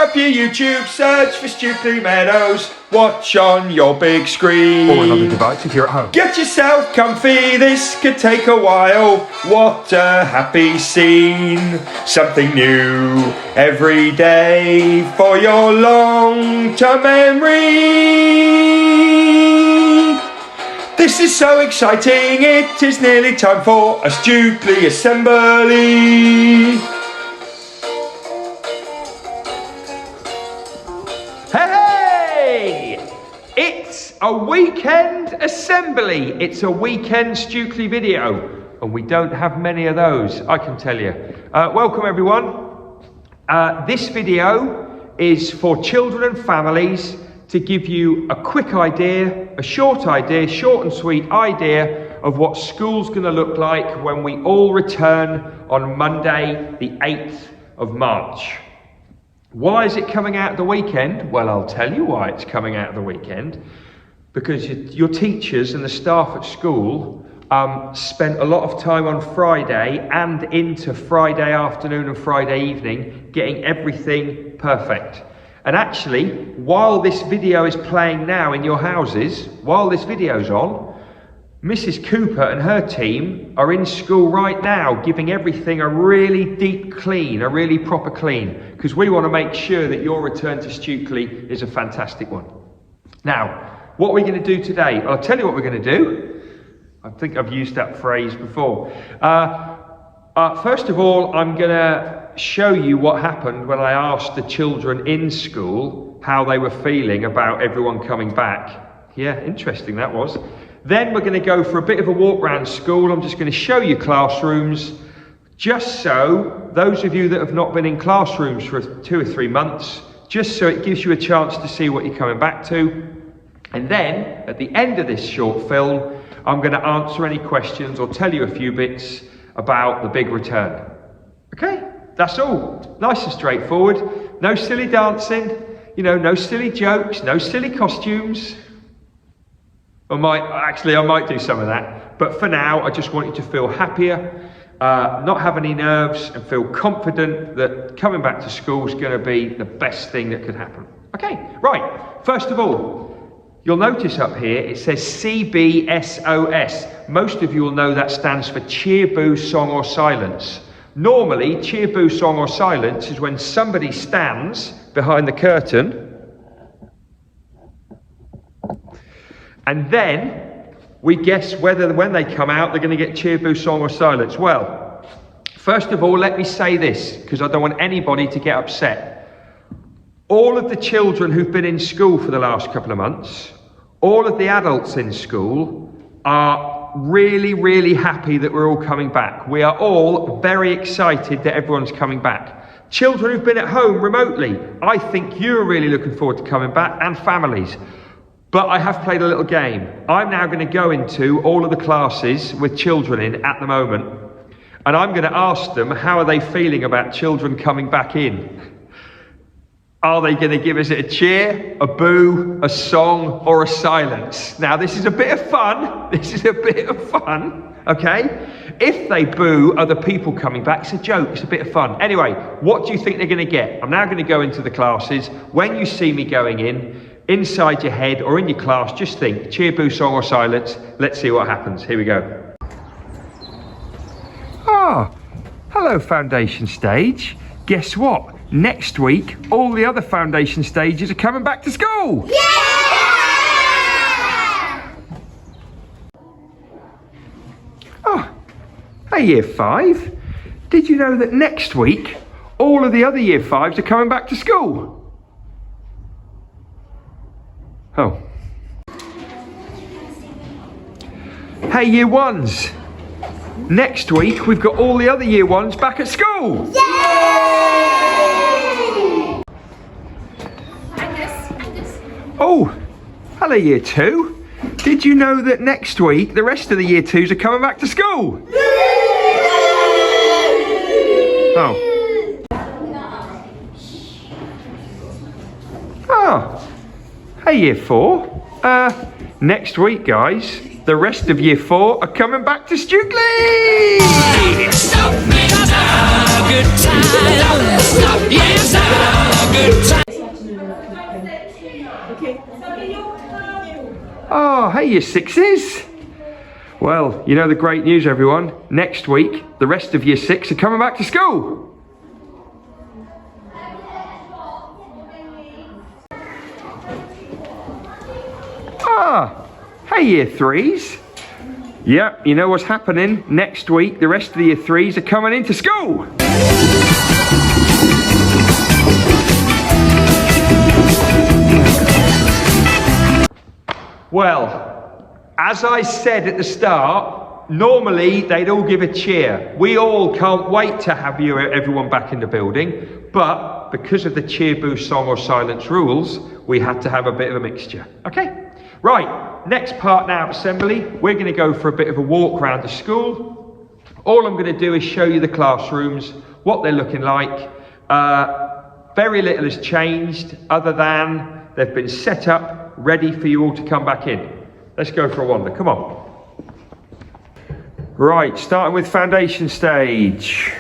up your YouTube, search for Stukeley Meadows, watch on your big screen. Or another device if you're at home. Get yourself comfy, this could take a while. What a happy scene. Something new every day for your long-term memory. This is so exciting, it is nearly time for a Stukeley assembly. Hey! It's a weekend assembly. It's a weekend Stukeley video, and we don't have many of those, I can tell you. Welcome everyone. This video is for children and families to give you a quick idea, a short and sweet idea of what school's going to look like when we all return on Monday, the 8th of March. Why is it coming out of the weekend? Well, I'll tell you why it's coming out of the weekend. Because your teachers and the staff at school spent a lot of time on Friday and into Friday afternoon and Friday evening getting everything perfect. And actually, while this video is playing now in your houses, while this video's on, Mrs. Cooper and her team are in school right now giving everything a really deep clean, a really proper clean, because we want to make sure that your return to Stukeley is a fantastic one. Now, what are we going to do today? I'll tell you what we're going to do. I think I've used that phrase before. First of all, I'm going to show you what happened when I asked the children in school how they were feeling about everyone coming back. Yeah, interesting that was. Then we're going to go for a bit of a walk around school. I'm just going to show you classrooms, just so those of you that have not been in classrooms for 2 or 3 months, just so it gives you a chance to see what you're coming back to. And then at the end of this short film, I'm going to answer any questions or tell you a few bits about the big return. Okay, that's all. Nice and straightforward. No silly dancing, no silly jokes, no silly costumes. I might do some of that. But for now, I just want you to feel happier, not have any nerves, and feel confident that coming back to school is going to be the best thing that could happen. Okay, right. First of all, you'll notice up here it says CBSOS. Most of you will know that stands for Cheer, Boo, Song or Silence. Normally, Cheer, Boo, Song or Silence is when somebody stands behind the curtain and then we guess whether when they come out they're going to get cheer, boo, song or silence. Well, first of all, let me say this, because I don't want anybody to get upset. All of the children who've been in school for the last couple of months, all of the adults in school are really, really happy that we're all coming back. We are all very excited that everyone's coming back. Children who've been at home remotely, I think you're really looking forward to coming back, and families. But I have played a little game. I'm now going to go into all of the classes with children in at the moment, and I'm going to ask them how are they feeling about children coming back in. Are they going to give us a cheer, a boo, a song, or a silence? Now, this is a bit of fun. Okay? If they boo other people coming back, it's a joke, it's a bit of fun. Anyway, what do you think they're going to get? I'm now going to go into the classes. When you see me going in, inside your head or in your class, just think, cheer, boo, song or silence. Let's see what happens. Here we go. Hello foundation stage. Guess what? Next week, all the other foundation stages are coming back to school. Yeah! Hey Year 5. Did you know that next week, all of the other Year 5s are coming back to school? Oh. Hey Year 1s, next week we've got all the other Year 1s back at school! Yay! Oh, hello Year 2. Did you know that next week the rest of the Year 2s are coming back to school? Oh. Hey Year 4, next week guys, the rest of Year 4 are coming back to Stukeley! Stop me now, good time. Stop, yes, Oh, hey, you sixes. Well, you know the great news, everyone. Next week, the rest of year six are coming back to school. Ah, hey, year threes. Yep, you know what's happening. Next week, the rest of the year threes are coming into school. Well, as I said at the start, normally they'd all give a cheer. We all can't wait to have everyone back in the building, but because of the cheer boost song or silence rules, we had to have a bit of a mixture. Okay, right, next part now of assembly, we're going to go for a bit of a walk around the school. All I'm going to do is show you the classrooms, what they're looking like. Very little has changed other than they've been set up ready for you all to come back in. Let's go for a wander, come on. Right, starting with foundation stage.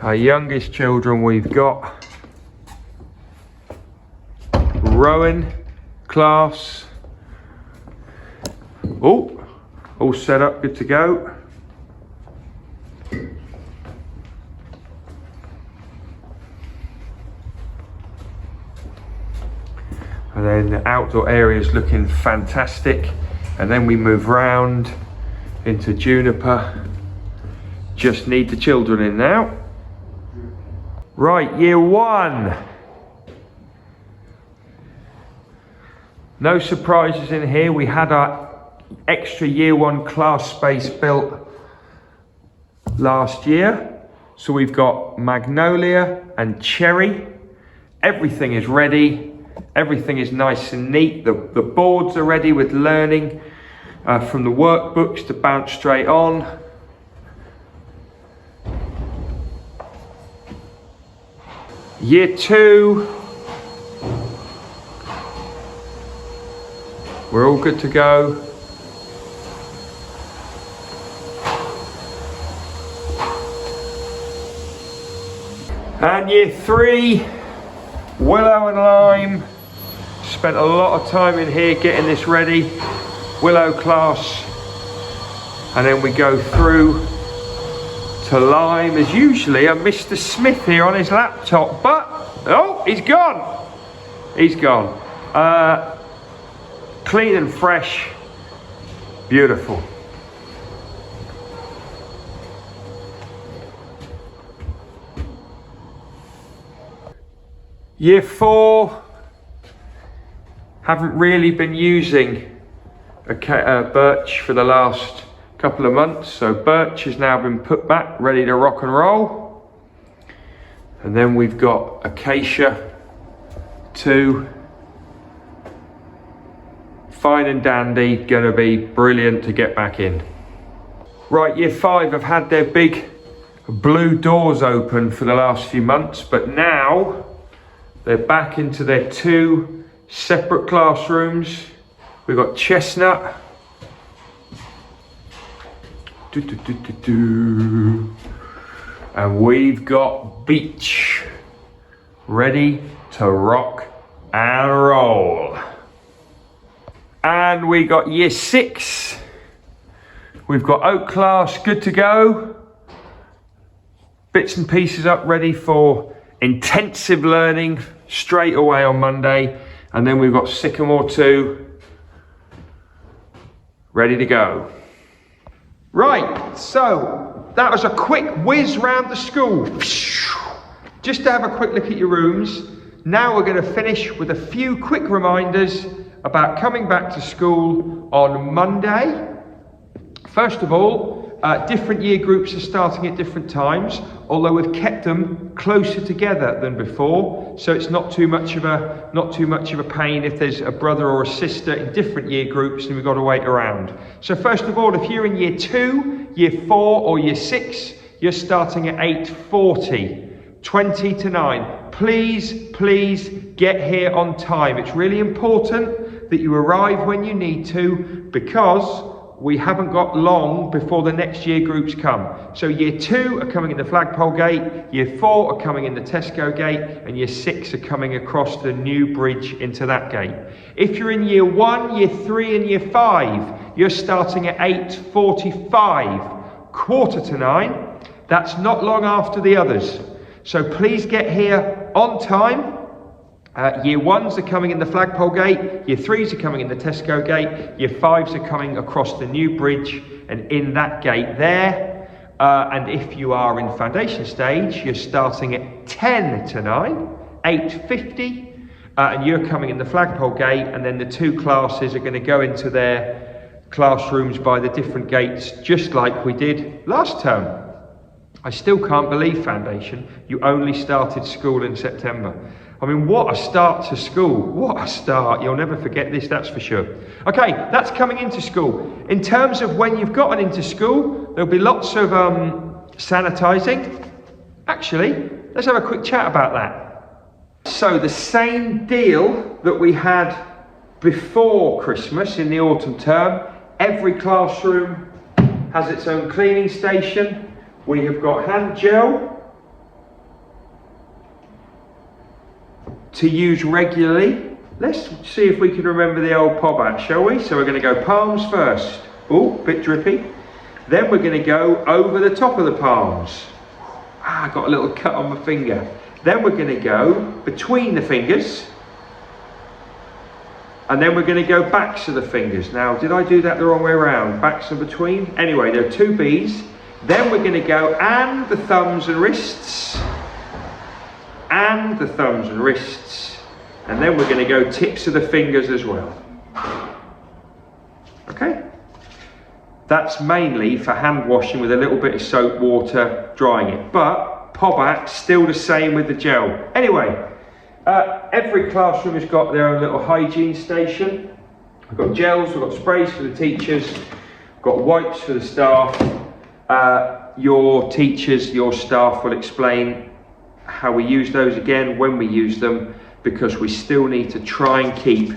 Our youngest children we've got. Rowan, class. Oh, all set up, good to go. And then the outdoor area is looking fantastic. And then we move round into Juniper. Just need the children in now. Right, year one. No surprises in here. We had our extra year one class space built last year. So we've got Magnolia and Cherry. Everything is ready. Everything is nice and neat. The boards are ready with learning from the workbooks to bounce straight on. Year two. We're all good to go. And year three. Willow and Lime. Spent a lot of time in here getting this ready. Willow class. And then we go through to Lime. There's usually a Mr. Smith here on his laptop, but oh, he's gone. He's gone. Clean and fresh. Beautiful. Year four, haven't really been using Birch for the last couple of months, so Birch has now been put back, ready to rock and roll. And then we've got Acacia 2, fine and dandy, gonna be brilliant to get back in. Right, year five have had their big blue doors open for the last few months, but now they're back into their two separate classrooms. We've got Chestnut. And we've got Beach. Ready to rock and roll. And we got year six. We've got Oak class, good to go. Bits and pieces up, ready for intensive learning straight away on Monday. And then we've got Sycamore 2 ready to go. Right, so that was a quick whiz round the school. Just to have a quick look at your rooms. Now we're going to finish with a few quick reminders about coming back to school on Monday. First of all, different year groups are starting at different times, although we've kept them closer together than before, so it's not too much of a pain if there's a brother or a sister in different year groups and we've got to wait around. So first of all, if you're in year 2, year 4 or year 6, you're starting at 8:40, 20 to 9. Please get here on time. It's really important that you arrive when you need to, because we haven't got long before the next year groups come. So year 2 are coming in the Flagpole Gate, year 4 are coming in the Tesco Gate, and year 6 are coming across the new bridge into that gate. If you're in year 1, year 3 and year 5, you're starting at 8:45, 8:45. That's not long after the others. So please get here on time. Year 1s are coming in the Flagpole Gate, year 3s are coming in the Tesco Gate, year 5s are coming across the new bridge and in that gate there. And if you are in foundation stage, you're starting at 8:50, 8:50, and you're coming in the Flagpole Gate, and then the 2 classes are going to go into their classrooms by the different gates, just like we did last term. I still can't believe, foundation, you only started school in September. I mean, what a start to school. What a start. You'll never forget this, that's for sure. Okay, that's coming into school. In terms of when you've gotten into school, there'll be lots of sanitising. Actually, let's have a quick chat about that. So the same deal that we had before Christmas in the autumn term, every classroom has its own cleaning station. We have got hand gel to use regularly. Let's see if we can remember the old Pobat, shall we? So we're going to go palms first. Oh, bit drippy. Then we're going to go over the top of the palms. I got a little cut on my finger. Then we're going to go between the fingers. And then we're going to go backs of the fingers. Now, did I do that the wrong way around? Backs and between? Anyway, there are 2 Bs. Then we're going to go and the thumbs and wrists. And the thumbs and wrists, and then we're going to go tips of the fingers as well. Okay, that's mainly for hand washing with a little bit of soap water drying it, but Pobat still the same with the gel. Anyway, every classroom has got their own little hygiene station. We've got gels, we've got sprays for the teachers, we've got wipes for the staff. Your teachers, your staff will explain how we use those again, when we use them, because we still need to try and keep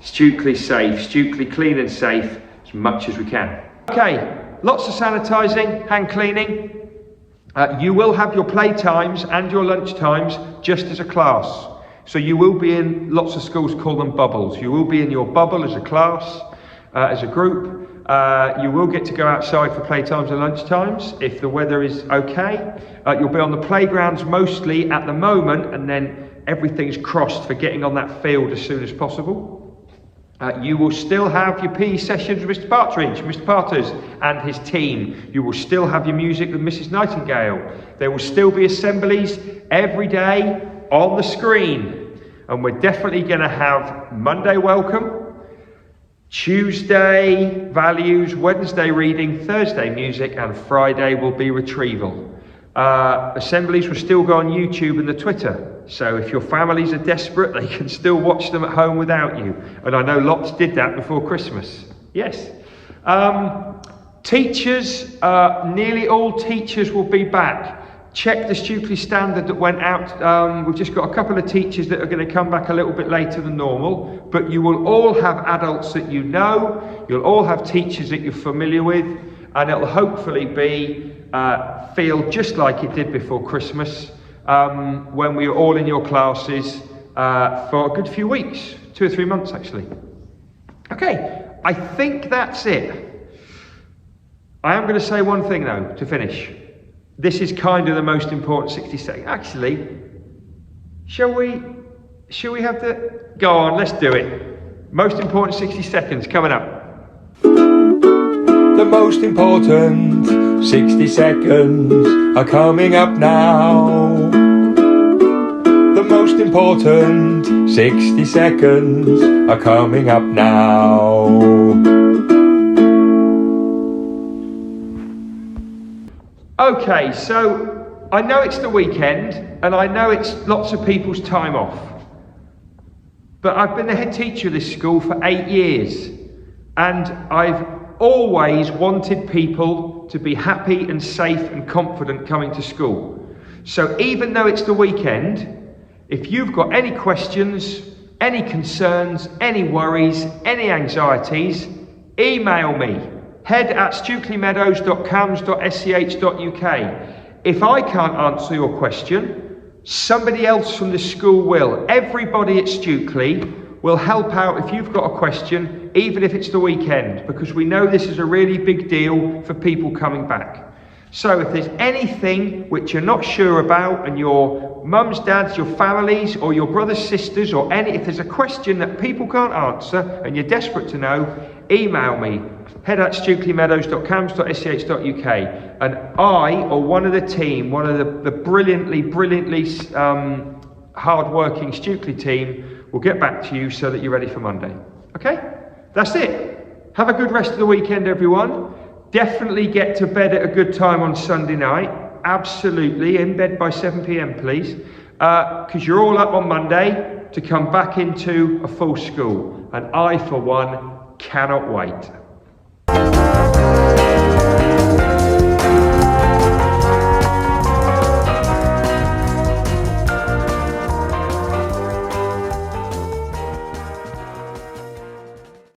Stukeley safe, Stukeley clean and safe as much as we can. Okay, lots of sanitising, hand cleaning. You will have your play times and your lunch times just as a class. So you will be in, lots of schools call them bubbles. You will be in your bubble as a class, as a group. You will get to go outside for playtimes and lunch times if the weather is okay. You'll be on the playgrounds mostly at the moment, and then everything's crossed for getting on that field as soon as possible. You will still have your PE sessions with Mr. Partridge, Mr. Parters and his team. You will still have your music with Mrs. Nightingale. There will still be assemblies every day on the screen. And we're definitely going to have Monday welcome, Tuesday values, Wednesday reading, Thursday music, and Friday will be retrieval. Assemblies will still go on YouTube and the Twitter, so if your families are desperate, they can still watch them at home without you. And I know lots did that before Christmas. Yes. Teachers, nearly all teachers will be back. Check the Stukeley standard that went out. We've just got a couple of teachers that are going to come back a little bit later than normal, but you will all have adults that you know, you'll all have teachers that you're familiar with, and it'll hopefully be feel just like it did before Christmas, when we were all in your classes for a good few weeks, 2 or 3 months actually. Okay, I think that's it. I am going to say one thing though, to finish. This is kind of the most important 60 seconds. Actually, shall we have the... Go on, let's do it. Most important 60 seconds coming up. The most important 60 seconds are coming up now. The most important 60 seconds are coming up now. Okay, so I know it's the weekend and I know it's lots of people's time off, but I've been the head teacher of this school for 8 years and I've always wanted people to be happy and safe and confident coming to school. So even though it's the weekend, if you've got any questions, any concerns, any worries, any anxieties, email me, head@stukeleymeadows.cams.sch.uk. If I can't answer your question, somebody else from the school will. Everybody at Stukeley will help out if you've got a question, even if it's the weekend, because we know this is a really big deal for people coming back. So if there's anything which you're not sure about, and your mums, dads, your families, or your brothers, sisters, or if there's a question that people can't answer and you're desperate to know, email me, head@stukeleymeadows.cams.sch.uk, and I, or one of the team, one of the brilliantly hard-working Stukeley team, will get back to you so that you're ready for Monday. Okay? That's it. Have a good rest of the weekend, everyone. Definitely get to bed at a good time on Sunday night. Absolutely. In bed by 7 p.m, please. Because you're all up on Monday to come back into a full school. And I, for one, cannot wait.